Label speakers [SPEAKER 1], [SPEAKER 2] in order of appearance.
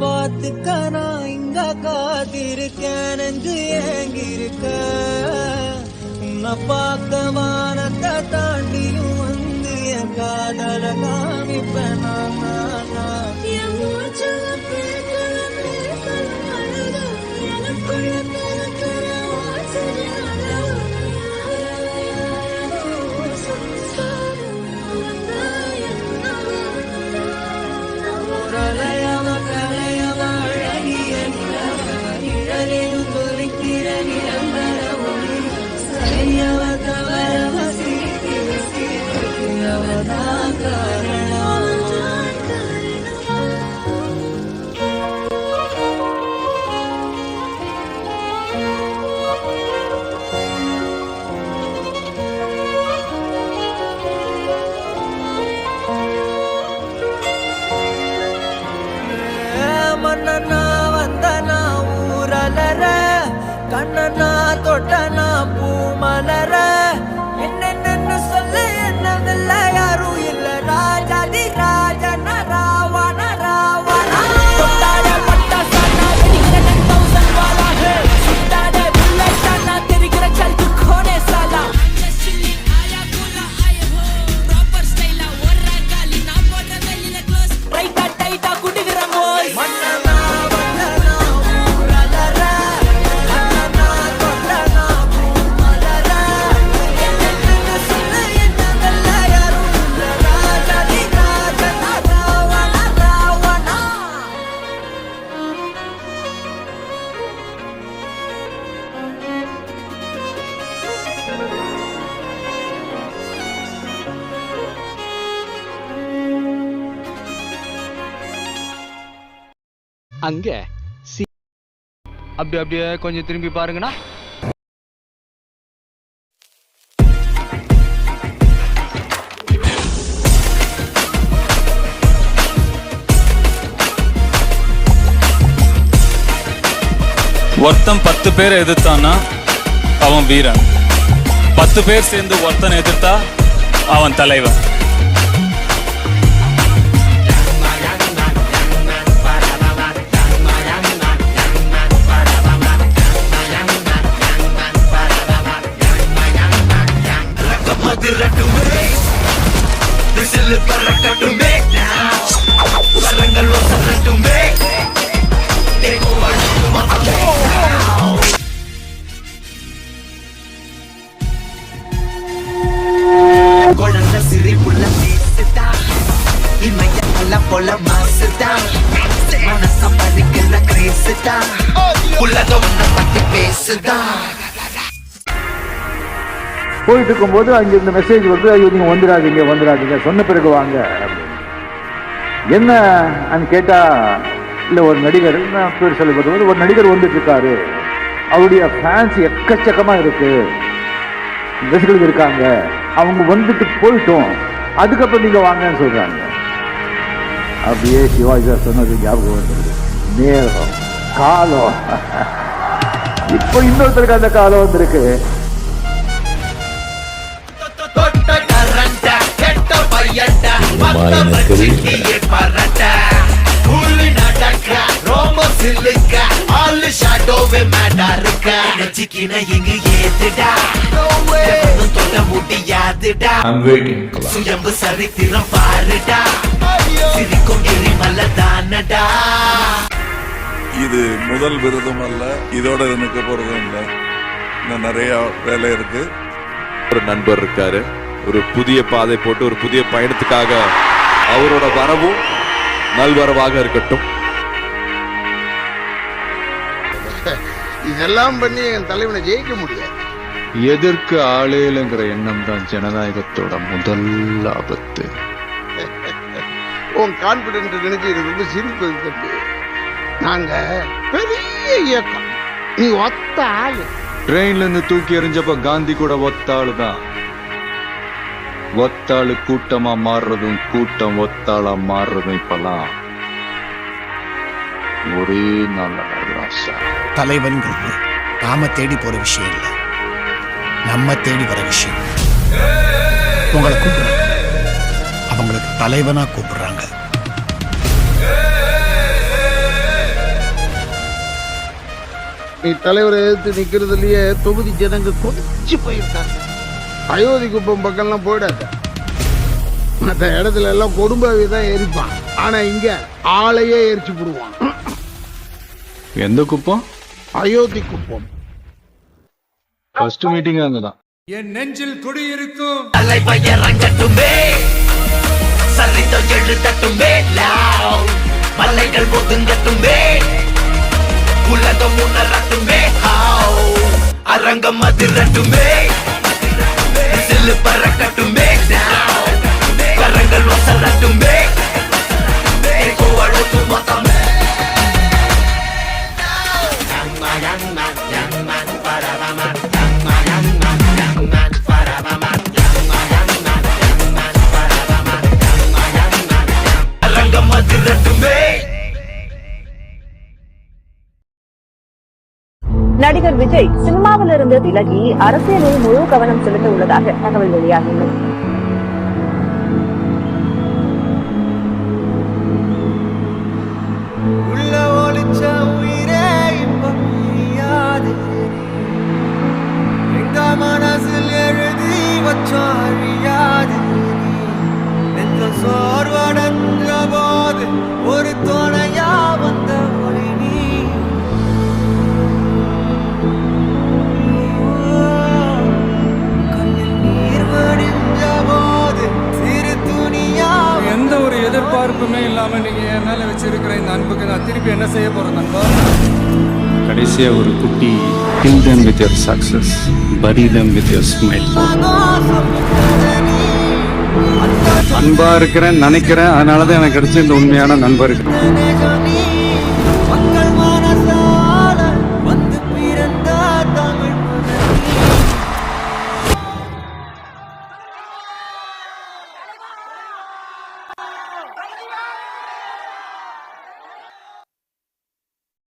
[SPEAKER 1] பார்த்துக்க நான் இங்க காத்திருக்கேன் நெஞ்சு ஏங்கிருக்க உன்னை பார்க்க வானத்தை தாண்டியும் வந்து என் காதல காமிப்பேன் மன்னனா வந்தனா ஊரலர கண்ணனா தொட்டனா பூ மலர என்னென்னு சொல்ல என்னதில்ல யாரும் இல்ல ராஜாதி ராஜன ராவண ராவணா தொட்டாட பட்டா சானா வெடிக்கிற 10,000 வாலா ஹே சுட்டாட புல்லட் சானா தெரிகிற சல் து கோனே சாலா ஆயா கோலா ஆயே ஹோ ப்ராப்பர் ஸ்டைலா ஒரா காலி நான் போடுற வெளியில க்ளோஸ் டைட்டா குடிகிற மோய் மன்னனா வந்தனா ஊரலர கண்ணனா தொட்டனா பூ மலர என்னென்னு சொல்ல என்னதில்ல யாரும் இல்ல ராஜாதி ராஜன ராவண ராவணா
[SPEAKER 2] அங்க அப்படியே கொஞ்சம் திரும்பி பாருங்கண்ணா.
[SPEAKER 3] ஒருத்தன் 10 பேரை எதிர்த்தான்னா அவன் வீரன், 10 பேர் சேர்ந்து ஒருத்தன் எதிர்த்தா அவன் தலைவன்.
[SPEAKER 4] குழந்தை சிரிப்புள்ள பேசுதா இமைய நல்ல போல மாசுதா மனச பறிக்கல கிரேசுதா உலகம் உன்னை பத்தி பேசுதா.
[SPEAKER 5] போயிட்டு இருக்கும்போது அங்கே இந்த மெசேஜ் வந்து ஐயோ நீங்கள் வந்துடாதீங்க சொன்ன பிறகு வாங்க அப்படின்னு. என்ன கேட்டா இல்லை ஒரு நடிகர், நான் பேர் சொல்லப்படும்போது ஒரு நடிகர் வந்துட்டு இருக்காரு, அவருடைய ஃபேன்ஸ் எக்கச்சக்கமாக இருக்கு, ரசிகர்கள் இருக்காங்க, அவங்க வந்துட்டு போயிட்டோம், அதுக்கப்புறம் நீங்க வாங்கன்னு சொல்றாங்க. அப்படியே சிவாஜி சொன்னது ஞாபகம் வந்தது. நேரம் காலம் இப்போ இன்னொருத்தருக்கு அந்த காலம் வந்திருக்கு.
[SPEAKER 4] சுயம்பு சரித்திரம் பாருடா சிரிக்கும் எரிமலதானடா.
[SPEAKER 6] இது முதல் விருதும் அல்ல, இதோட நிற்க போறதும் இல்லை, இன்னும் நிறைய வேலை இருக்கு.
[SPEAKER 7] ஒரு நண்பர் இருக்காரு, ஒரு புதிய பாதை போட்டு ஒரு புதிய பயணத்துக்காக அவரோட வரவும் நல்வரவாக இருக்கட்டும்.
[SPEAKER 8] இதெல்லாம் பண்ணி என் தலைவனை ஜெயிக்க முடியாது.
[SPEAKER 9] எதற்கு ஆளேலங்கிற எண்ணம் தான் ஜனநாயகத்தோட முதல் ஆபத்து.
[SPEAKER 8] உன் கான்பிடன்ட் நினைச்சு எனக்கு ரொம்ப சிரிப்பு தம்பி. நாங்க பெரிய இயக்கம், நீ ஒத்த ஆளு.
[SPEAKER 9] ட்ரெயின்ல இருந்து தூக்கி எறிஞ்சப்ப காந்தி கூட ஒத்தாளு தான். ஒத்தாளு கூட்டமா மாறுறதும் கூட்டம் ஒத்தாளா மாறுறதும் இப்பெல்லாம் ஒரே நல்ல ராசா.
[SPEAKER 10] தலைவன்கிறது நாம தேடி போற விஷயம் இல்லை, நம்ம தேடி வர விஷயம். உங்களை கூப்பிடுறாங்க, அவங்களுக்கு தலைவனா கூப்பிடுறாங்க.
[SPEAKER 8] நீ தலைவரை எதிர்த்து நிக்கிறதுலயே தொகுதி ஜனங்க கொதிச்சு போயிருக்காங்க. அயோத்தி குப்பம் பக்கம்லாம் போயிடாத. மற்ற இடத்துல எல்லாம் கொடும்பாவி தான் எரிப்பான், ஆனா இங்க ஆளையே எரிச்சு போடுவான்.
[SPEAKER 9] எந்த குப்பம்?
[SPEAKER 8] அயோத்தி குப்பம்.
[SPEAKER 9] ஃபர்ஸ்ட் மீட்டிங் அங்கதான்.
[SPEAKER 1] என் நெஞ்சில் குடியிருக்கும்
[SPEAKER 4] தலை பயிரங்கட்டுமே சரித்தம் எழுதட்டுமே மலைகள் ஒதுங்கட்டுமே உலகம் உணரட்டுமே அரங்கம் அதிரட்டுமே சில்லு பறக்கட்டுமே கரங்கள் வசரட்டுமே கோவழத்து மொத்தமே அரங்கம் அதிரட்டுமே.
[SPEAKER 2] நடிகர் விஜய் சினிமாவில் இருந்து விலகி அரசியலில் முழு கவனம் செலுத்த உள்ளதாக தகவல் வெளியாகியுள்ளது.
[SPEAKER 1] உள்ள ஒளிச்ச உயிரே இப்ப புரியாது. எங்க மனசில் எழுதி வச்சோம் அழியாது. நெஞ்சம் சோர்வடைந்த போது ஒரு துணையா வந்த ஒளி நீ. கண்ணில் நீர் வடிஞ்ச போது சிறு துணியா எந்த ஒரு எதிர்பார்ப்புமே இல்லாம நீங்க என் மேல வச்சிருக்கிற இந்த அன்புக்கு நான் திருப்பி என்ன செய்ய போறேன் நண்பா?
[SPEAKER 9] கடைசியா ஒரு குட்டி kill them with your success, bury them with your smile. அன்பா இருக்கிறேன் நினைக்கிறேன், அதனாலதான் எனக்கு கிடைச்ச இந்த உண்மையான நண்பர்கள்.
[SPEAKER 1] மக்கள்